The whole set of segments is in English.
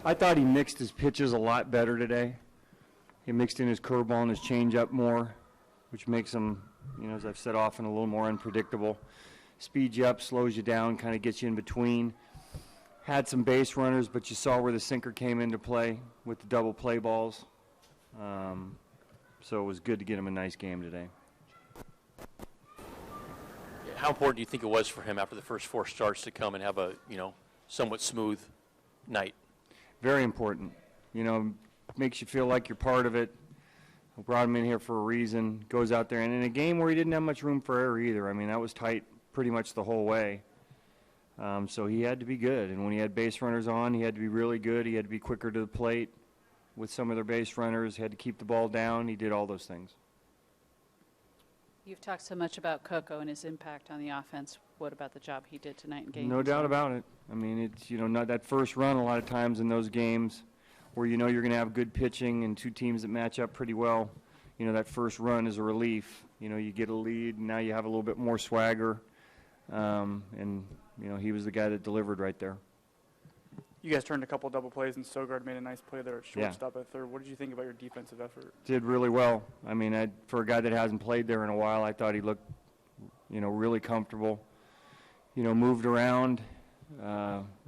I thought he mixed his pitches a lot better today. He mixed in his curveball and his changeup more, which makes him, as I've said often, a little more unpredictable. Speeds you up, slows you down, kind of gets you in between. Had some base runners, but you saw where the sinker came into play with the double play balls. So it was good to get him a nice game today. How important do you think it was for him after the first 4 starts to come and have a, somewhat smooth night? Very important. Makes you feel like you're part of it. We brought him in here for a reason. Goes out there, and in a game where he didn't have much room for error either. I mean, that was tight pretty much the whole way. So he had to be good. And when he had base runners on, he had to be really good. He had to be quicker to the plate with some of their base runners. He had to keep the ball down. He did all those things. You've talked so much about Coco and his impact on the offense. What about the job he did tonight in game? No doubt about it. I mean, it's, not that first run a lot of times in those games where you're going to have good pitching and 2 teams that match up pretty well. That first run is a relief. You get a lead, and now you have a little bit more swagger. And he was the guy that delivered right there. You guys turned a couple double plays, and Sogard made a nice play there at shortstop at third. What did you think about your defensive effort? Did really well. I mean, for a guy that hasn't played there in a while, I thought he looked, really comfortable. Moved around.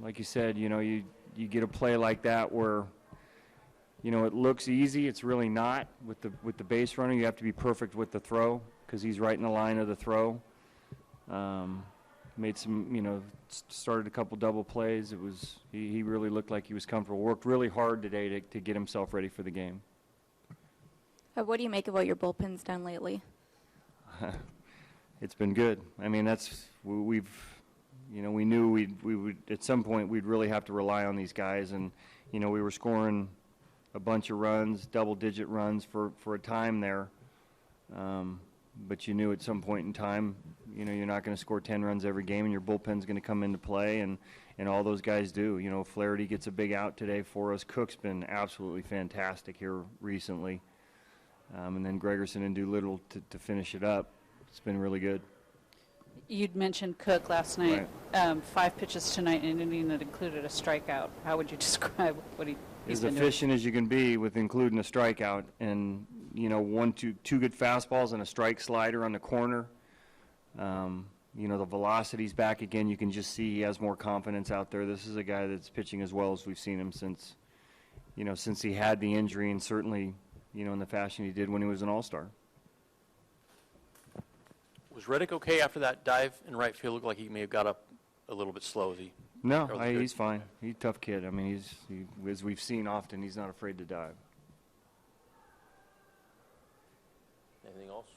Like you said, you get a play like that where, it looks easy. It's really not. With the base runner, you have to be perfect with the throw because he's right in the line of the throw. Made some, started a couple double plays. It was he really looked like he was comfortable. Worked really hard today to get himself ready for the game. What do you make of what your bullpen's done lately? It's been good. I mean, we knew we would at some point we'd really have to rely on these guys, and we were scoring a bunch of runs, double-digit runs for a time there. But you knew at some point in time, you're not going to score 10 runs every game, and your bullpen's going to come into play, and all those guys do. Flaherty gets a big out today for us. Cook's been absolutely fantastic here recently. And then Gregerson and Doolittle to finish it up. It's been really good. You'd mentioned Cook last night. Right. 5 pitches tonight in an inning that included a strikeout. How would you describe what he's as been efficient doing? as you can be with including a strikeout, and two good fastballs and a strike slider on the corner. The velocity's back again. You can just see he has more confidence out there. This is a guy that's pitching as well as we've seen him since he had the injury, and certainly, in the fashion he did when he was an all-star. Was Reddick okay after that dive in right field? Looked like he may have got up a little bit slow. No, he's fine. He's a tough kid. I mean, as we've seen often, he's not afraid to dive. Anything else?